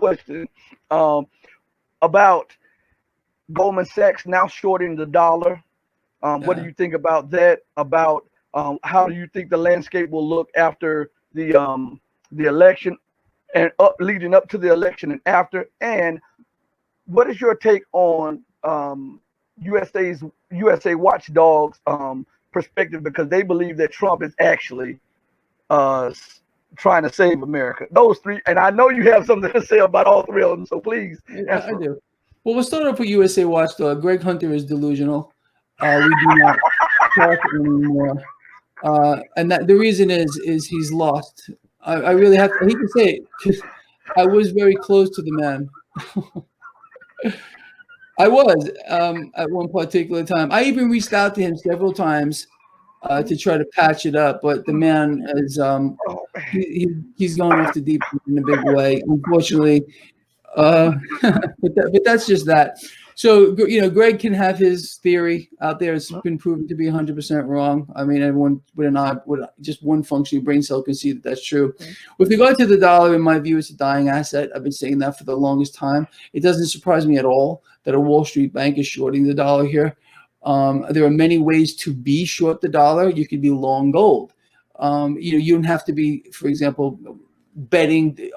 question about Goldman Sachs now shorting the dollar. What do Yeah. you think about that? About how do you think the landscape will look after the election and leading up to the election and after? And what is your take on USA Watchdogs perspective, because they believe that Trump is actually uh, trying to save America? Those three, and I know you have something to say about all three of them, so please I answer. do. Well, we'll start off with USA Watchdog. Greg Hunter is delusional. We do not talk anymore. And that the reason is he's lost. I really have to, I hate to say it, because I was very close to the man. I was at one particular time. I even reached out to him several times to try to patch it up, but the man is Oh, he's going off the deep end in a big way. Unfortunately, but that's just that. So Greg can have his theory out there. It's been proven to be 100% wrong. I mean, everyone with just one functioning brain cell can see that that's true. With regard to the dollar, in my view, it's a dying asset. I've been saying that for the longest time. It doesn't surprise me at all that a Wall Street bank is shorting the dollar here. There are many ways to be short the dollar. You could be long gold. You don't have to be, for example, betting.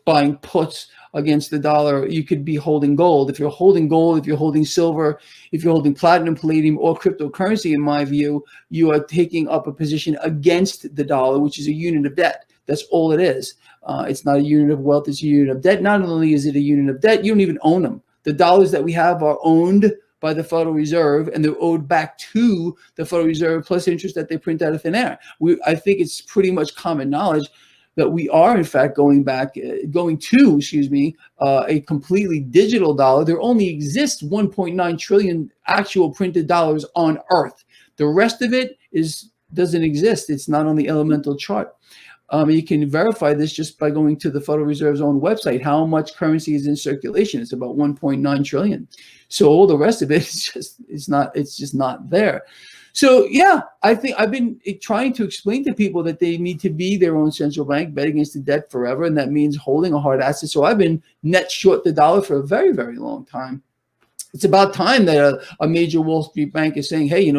Buying puts against the dollar. You could be holding gold. If you're holding gold, if you're holding silver, if you're holding platinum, palladium, or cryptocurrency, in my view, you are taking up a position against the dollar, which is a unit of debt. That's all it is. It's not a unit of wealth, it's a unit of debt. Not only is it a unit of debt, you don't even own them. The dollars that we have are owned by the Federal Reserve, and they're owed back to the Federal Reserve plus interest that they print out of thin air. I think it's pretty much common knowledge that we are, in fact, going to a completely digital dollar. There only exists 1.9 trillion actual printed dollars on Earth. The rest of it doesn't exist. It's not on the elemental chart. You can verify this just by going to the Federal Reserve's own website. How much currency is in circulation? It's about 1.9 trillion. So all the rest of it is just not there. So yeah, I think I've been trying to explain to people that they need to be their own central bank, bet against the debt forever, and that means holding a hard asset. So I've been net short the dollar for a very, very long time. It's about time that a major Wall Street bank is saying, hey,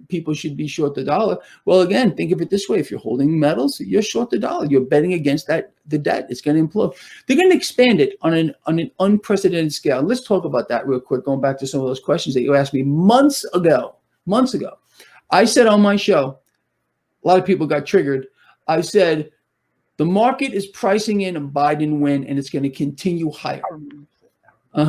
people should be short the dollar. Well, again, think of it this way. If you're holding metals, you're short the dollar. You're betting against the debt. It's going to implode. They're going to expand it on an unprecedented scale. Let's talk about that real quick, going back to some of those questions that you asked me months ago. I said on my show, a lot of people got triggered. I said, the market is pricing in a Biden win, and it's going to continue higher.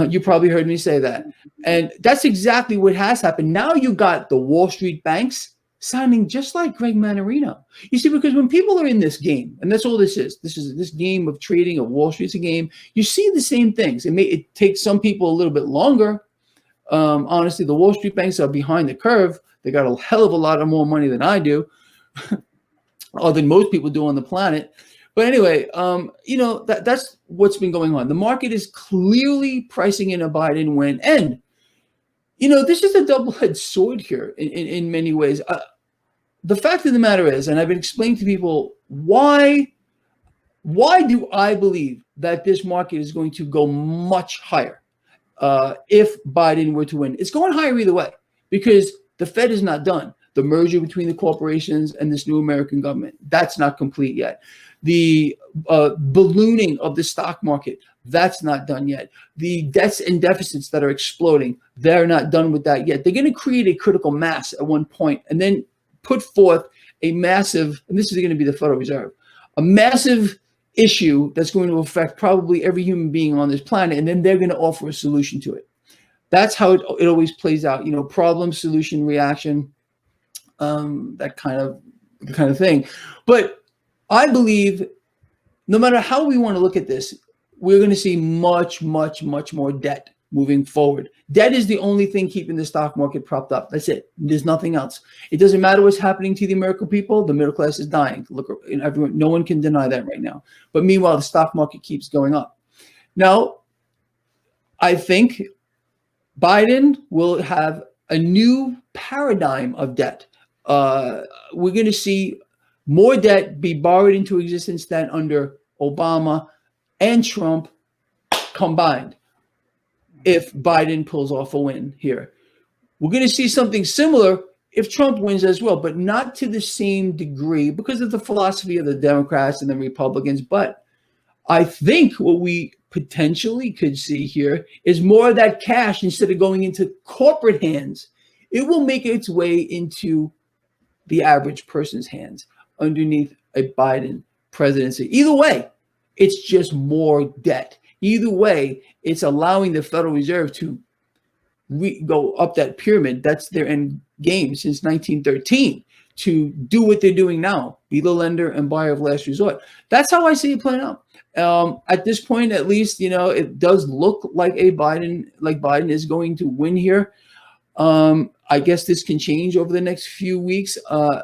You probably heard me say that. And that's exactly what has happened. Now you got the Wall Street banks sounding just like Greg Mannarino. You see, because when people are in this game, and that's all this is this game of trading of Wall Street's a game, you see the same things. It takes some people a little bit longer. Honestly, the Wall Street banks are behind the curve. They got a hell of a lot of more money than I do, or than most people do on the planet. But anyway, that's what's been going on. The market is clearly pricing in a Biden win. And, this is a double-edged sword here in many ways. The fact of the matter is, and I've been explaining to people, why do I believe that this market is going to go much higher if Biden were to win? It's going higher either way, because the Fed is not done. The merger between the corporations and this new American government, that's not complete yet. The ballooning of the stock market, that's not done yet. The debts and deficits that are exploding, they're not done with that yet. They're going to create a critical mass at one point and then put forth a massive, and this is going to be the Federal Reserve, a massive issue that's going to affect probably every human being on this planet, and then they're going to offer a solution to it. That's how it always plays out, problem, solution, reaction, that kind of thing. But I believe no matter how we want to look at this, we're going to see much, much, much more debt moving forward. Debt is the only thing keeping the stock market propped up. That's it. There's nothing else. It doesn't matter what's happening to the American people. The middle class is dying. Look, everyone, no one can deny that right now. But meanwhile, the stock market keeps going up. Now, I think Biden will have a new paradigm of debt. We're going to see more debt be borrowed into existence than under Obama. and Trump combined if Biden pulls off a win here. We're going to see something similar if Trump wins as well, but not to the same degree because of the philosophy of the Democrats and the Republicans. But I think what we potentially could see here is more of that cash instead of going into corporate hands. It will make its way into the average person's hands underneath a Biden presidency. Either way, it's just more debt. Either way, it's allowing the Federal Reserve to go up that pyramid. That's their end game since 1913, to do what they're doing now, be the lender and buyer of last resort. That's how I see it playing out. At this point, at least, it does look like Biden is going to win here. I guess this can change over the next few weeks. How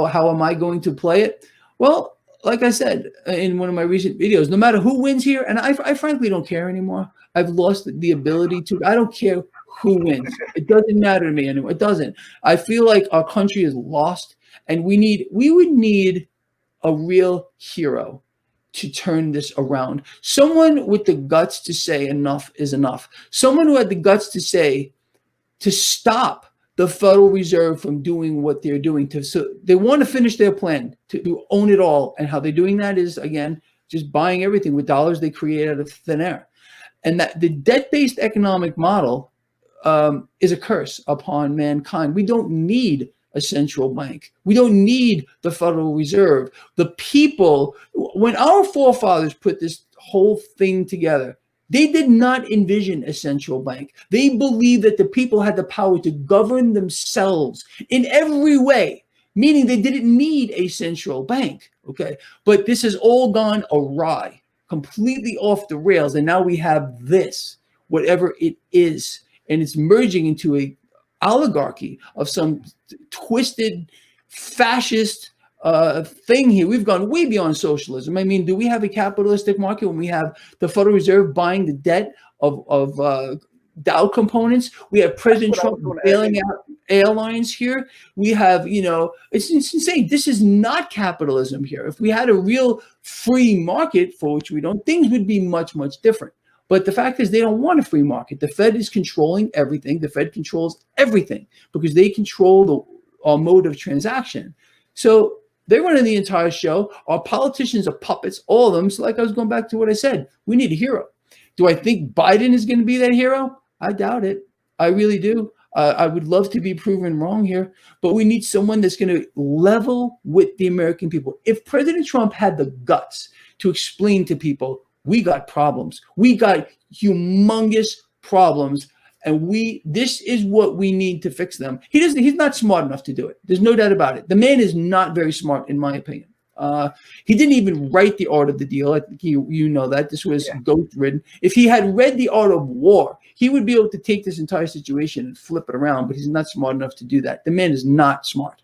am I going to play it? Well, like I said in one of my recent videos, no matter who wins here, and I frankly don't care anymore. I've lost the ability to. I don't care who wins. It doesn't matter to me anymore. It doesn't. I feel like our country is lost, and we would need a real hero to turn this around. Someone with the guts to say enough is enough. Someone who had the guts to say to stop the Federal Reserve from doing what they're doing. So they want to finish their plan to own it all. And how they're doing that is, again, just buying everything with dollars they create out of thin air. And that the debt-based economic model is a curse upon mankind. We don't need a central bank. We don't need the Federal Reserve. The people, when our forefathers put this whole thing together, they did not envision a central bank. They believed that the people had the power to govern themselves in every way, meaning they didn't need a central bank. Okay, but this has all gone awry, completely off the rails, and now we have this, whatever it is, and it's merging into a oligarchy of some twisted fascist thing here. We've gone way beyond socialism. I mean, do we have a capitalistic market when we have the Federal Reserve buying the debt of Dow components? We have President Trump bailing out airlines here. We have, it's insane. This is not capitalism here. If we had a real free market, for which we don't, things would be much, much different. But the fact is they don't want a free market. The Fed is controlling everything. The Fed controls everything because they control the mode of transaction. So they're running the entire show. Our politicians are puppets, all of them. So like I was going back to what I said, we need a hero. Do I think Biden is going to be that hero? I doubt it. I really do. I would love to be proven wrong here, but we need someone that's going to level with the American people. If President Trump had the guts to explain to people, we got problems. We got humongous problems. And this is what we need to fix them. He's not smart enough to do it. There's no doubt about it. The man is not very smart, in my opinion. He didn't even write The Art of the Deal. I think you know that. This was ghost ridden. If he had read The Art of War, he would be able to take this entire situation and flip it around, but he's not smart enough to do that. The man is not smart.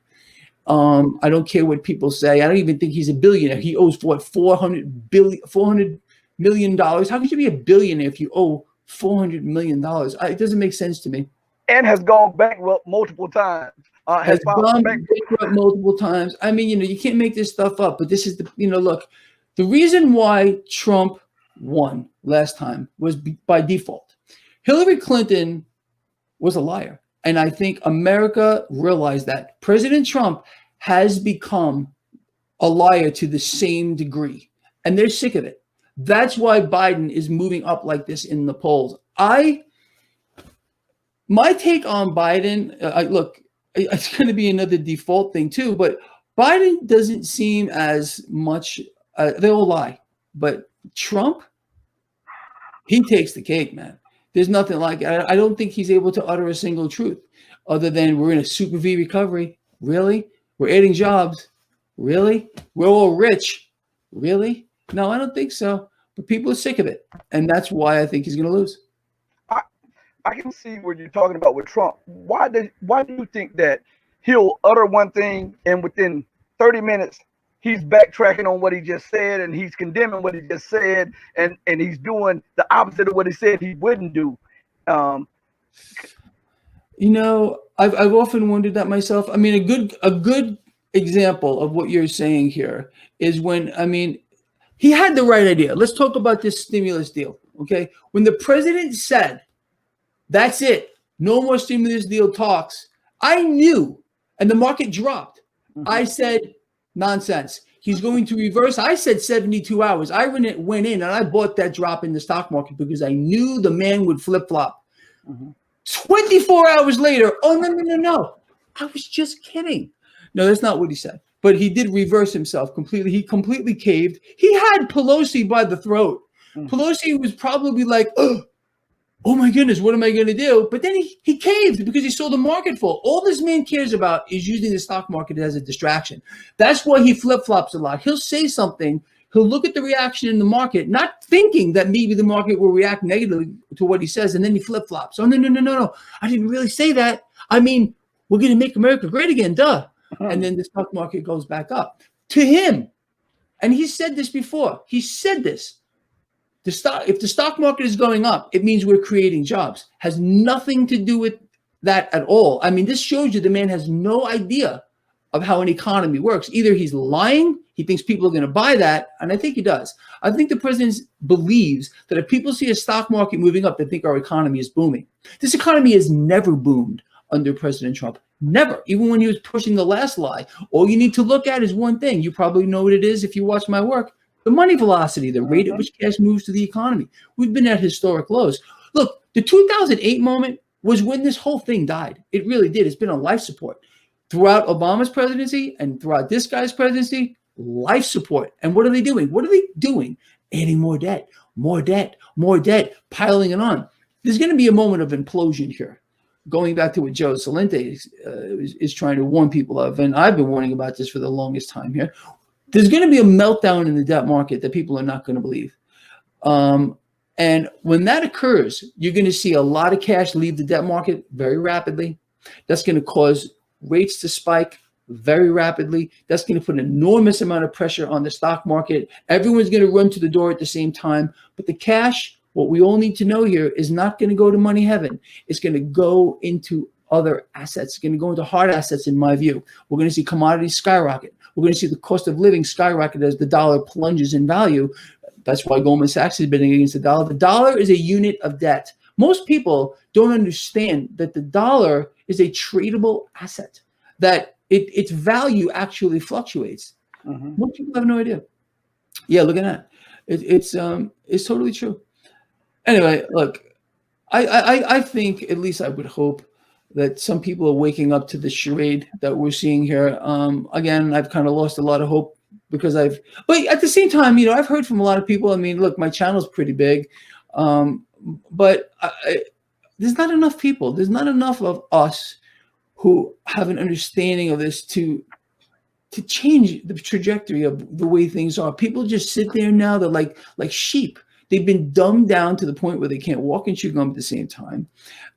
I don't care what people say. I don't even think he's a billionaire. He owes $400 million. How could you be a billionaire if you owe $400 million? It doesn't make sense to me. And has gone bankrupt multiple times. Has gone bankrupt multiple times. I mean, you can't make this stuff up. But this is look, the reason why Trump won last time was by default. Hillary Clinton was a liar. And I think America realized that. President Trump has become a liar to the same degree. And they're sick of it. That's why Biden is moving up like this in the polls. My take on Biden, look, it's going to be another default thing too, but Biden doesn't seem as much, they all lie, but Trump, he takes the cake, man. There's nothing like it. I don't think he's able to utter a single truth other than we're in a super V recovery. Really? We're adding jobs. Really? We're all rich. Really? No, I don't think so. But people are sick of it. And that's why I think he's going to lose. I can see what you're talking about with Trump. Why do you think that he'll utter one thing and within 30 minutes, he's backtracking on what he just said and he's condemning what he just said and he's doing the opposite of what he said he wouldn't do? I've often wondered that myself. I mean, a good example of what you're saying here is when, he had the right idea. Let's talk about this stimulus deal, okay? When the president said, that's it, no more stimulus deal talks, I knew, and the market dropped. I said, nonsense. He's going to reverse. I said 72 hours. I went in and I bought that drop in the stock market because I knew the man would flip-flop. 24 hours later, oh, no. I was just kidding. No, that's not what he said. But he did reverse himself completely. He completely caved. He had Pelosi by the throat. Pelosi was probably like, oh my goodness, what am I going to do? But then he caved because he saw the market fall. All this man cares about is using the stock market as a distraction. That's why he flip-flops a lot. He'll say something. He'll look at the reaction in the market, not thinking that maybe the market will react negatively to what he says, and then he flip-flops. Oh, no. I didn't really say that. I mean, we're going to make America great again, duh. And then the stock market goes back up. To him, and he said this before, he said this, if the stock market is going up, it means we're creating jobs. Has nothing to do with that at all. I mean, this shows you the man has no idea of how an economy works. Either he's lying, he thinks people are going to buy that, and I think he does. I think the president believes that if people see a stock market moving up, they think our economy is booming. This economy has never boomed under President Trump. Never. Even when he was pushing the last lie. All you need to look at is one thing. You probably know what it is if you watch my work. The money velocity, the rate at which cash moves to the economy. We've been at historic lows. Look, the 2008 moment was when this whole thing died. It really did. It's been on life support. Throughout Obama's presidency and throughout this guy's presidency, life support. And what are they doing? What are they doing? Adding more debt, piling it on. There's going to be a moment of implosion here. Going back to what Joe Salente is trying to warn people of, and I've been warning about this for the longest time here. There's going to be a meltdown in the debt market that people are not going to believe. And when that occurs, you're going to see a lot of cash leave the debt market very rapidly. That's going to cause rates to spike very rapidly. That's going to put an enormous amount of pressure on the stock market. Everyone's going to run to the door at the same time. But the cash, what we all need to know here, is not going to go to money heaven. It's going to go into other assets. It's going to go into hard assets, in my view. We're going to see commodities skyrocket. We're going to see the cost of living skyrocket as the dollar plunges in value. That's why Goldman Sachs is bidding against the dollar. The dollar is a unit of debt. Most people don't understand that the dollar is a tradable asset, that its value actually fluctuates. Most people have no idea. Yeah, look at that. It's totally true. Anyway, look, I think, at least I would hope, that some people are waking up to the charade that we're seeing here. Again, I've kind of lost a lot of hope because but at the same time, I've heard from a lot of people. I mean, look, my channel's pretty big, but there's not enough people. There's not enough of us who have an understanding of this to change the trajectory of the way things are. People just sit there now. They're like sheep. They've been dumbed down to the point where they can't walk and chew gum at the same time.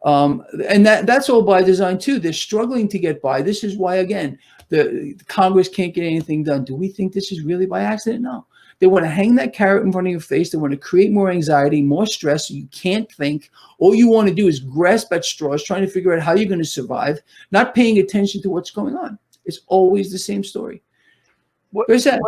And that's all by design too. They're struggling to get by. This is why, again, the Congress can't get anything done. Do we think this is really by accident? No. They want to hang that carrot in front of your face. They want to create more anxiety, more stress. So you can't think. All you want to do is grasp at straws, trying to figure out how you're going to survive, not paying attention to what's going on. It's always the same story. Isn't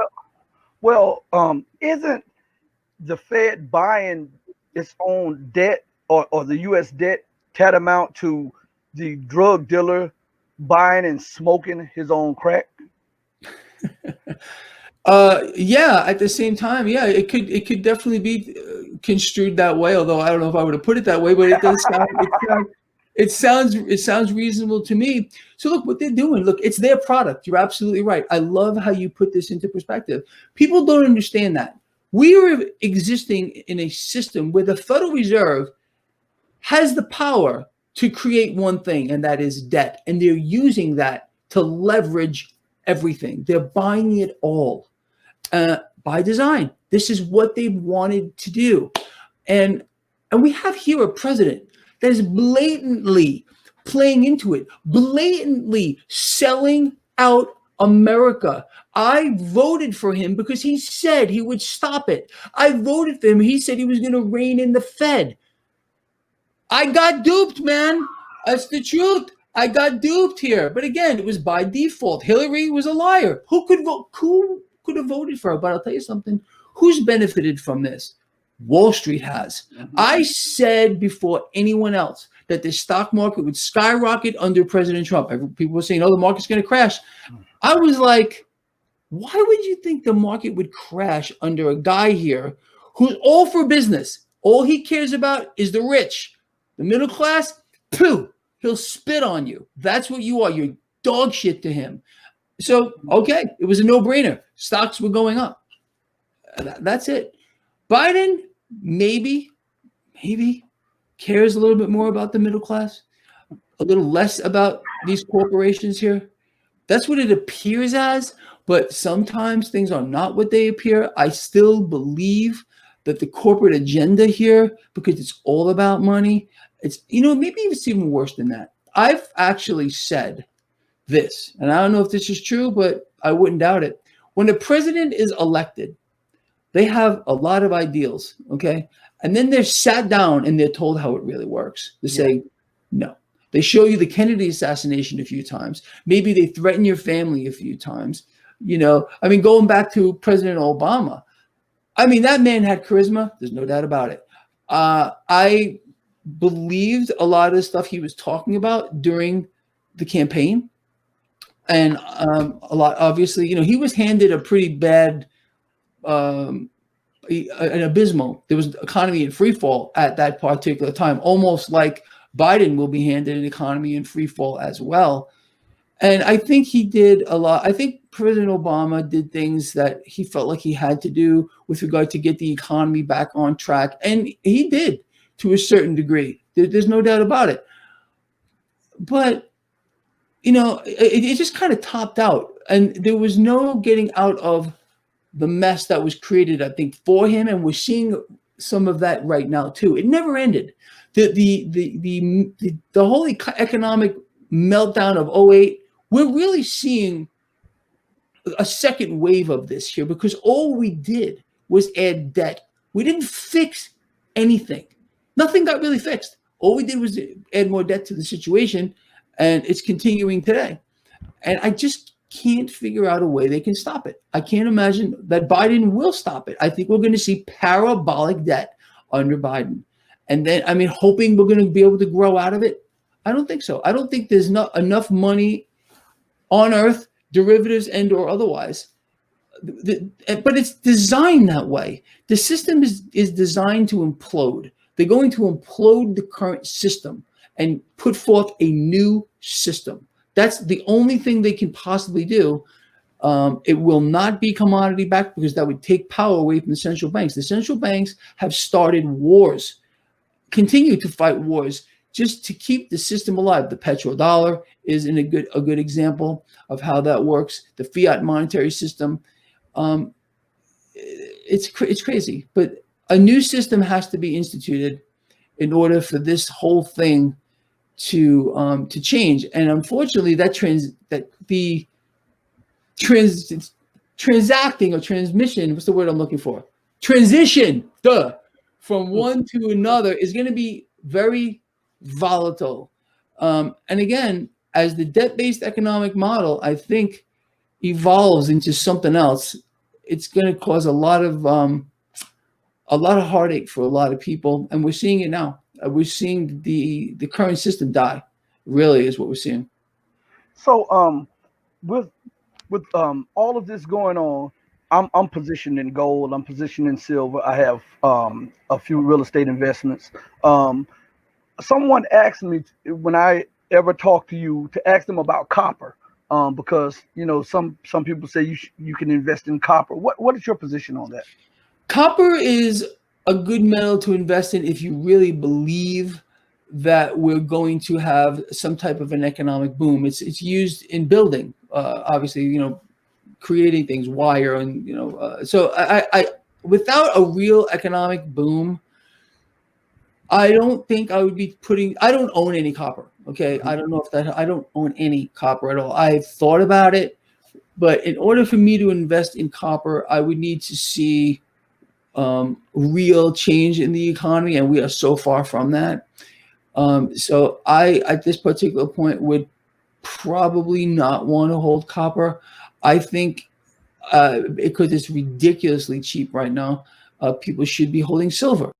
the Fed buying its own debt or the U.S. debt tantamount to the drug dealer buying and smoking his own crack? Yeah, at the same time, yeah, it could definitely be construed that way, although I don't know if I would have put it that way, but it does sound it sounds reasonable to me. So look, what they're doing, look, it's their product. You're absolutely right. I love how you put this into perspective. People don't understand that. We are existing in a system where the Federal Reserve has the power to create one thing, and that is debt. And they're using that to leverage everything. They're buying it all by design. This is what they wanted to do. And we have here a president that is blatantly playing into it, blatantly selling out America. I voted for him because he said he would stop it. I voted for him. He said he was going to rein in the Fed. I got duped, man. That's the truth. I got duped here. But again, it was by default. Hillary was a liar. Who could vote? Who could have voted for her? But I'll tell you something. Who's benefited from this? Wall Street has. Mm-hmm. I said before anyone else that the stock market would skyrocket under President Trump. People were saying, oh, the market's going to crash. I was like, why would you think the market would crash under a guy here who's all for business? All he cares about is the rich. The middle class, pooh, he'll spit on you. That's what you are. You're dog shit to him. So, okay, it was a no-brainer. Stocks were going up. That's it. Biden, maybe cares a little bit more about the middle class, a little less about these corporations here. That's what it appears as, but sometimes things are not what they appear. I still believe that the corporate agenda here, because it's all about money, it's, maybe it's even worse than that. I've actually said this, and I don't know if this is true, but I wouldn't doubt it. When a president is elected, they have a lot of ideals, okay? And then they're sat down and they're told how it really works. They say, no. They show you the Kennedy assassination a few times. Maybe they threaten your family a few times. Going back to President Obama, that man had charisma. There's no doubt about it. I believed a lot of the stuff he was talking about during the campaign. And a lot, obviously, he was handed a pretty bad, an abysmal. There was economy in free fall at that particular time, almost like Biden will be handed an economy in free fall as well. And I think he did a lot. I think President Obama did things that he felt like he had to do with regard to get the economy back on track. And he did to a certain degree. There's no doubt about it. But it just kind of topped out, and there was no getting out of the mess that was created, I think, for him. And we're seeing some of that right now too. It never ended. The whole economic meltdown of 2008, we're really seeing a second wave of this here, because all we did was add debt. We didn't fix anything. Nothing got really fixed. All we did was add more debt to the situation. And it's continuing today. And I just can't figure out a way they can stop it. I can't imagine that Biden will stop it. I think we're going to see parabolic debt under Biden. And then, hoping we're going to be able to grow out of it. I don't think so. I don't think there's not enough money on earth, derivatives and or otherwise. But it's designed that way. The system is designed to implode. They're going to implode the current system and put forth a new system. That's the only thing they can possibly do. It will not be commodity backed, because that would take power away from the central banks. The central banks have started wars, continue to fight wars just to keep the system alive. The petrodollar is a good example of how that works. The fiat monetary system, it's crazy. But a new system has to be instituted in order for this whole thing to change. And unfortunately, transacting or transmission, what's the word I'm looking for? Transition, from one to another is going to be very volatile. And again, as the debt-based economic model, I think, evolves into something else, it's going to cause a lot of heartache for a lot of people. And we're seeing it now. We're seeing the current system die, really, is what we're seeing. So with all of this going on, I'm positioned in gold, I'm positioned in silver. I have a few real estate investments. Someone asked me when I ever talk to you to ask them about copper, because some people say you can invest in copper. What is your position on that? Copper is a good metal to invest in if you really believe that we're going to have some type of an economic boom. It's used in building, obviously, creating things, wire, and so I without a real economic boom, I don't think I would be I don't own any copper. Okay. I don't know if I don't own any copper at all. I've thought about it, but in order for me to invest in copper, I would need to see real change in the economy, and we are so far from that. So I, at this particular point, would probably not want to hold copper. I think because it's ridiculously cheap right now, people should be holding silver.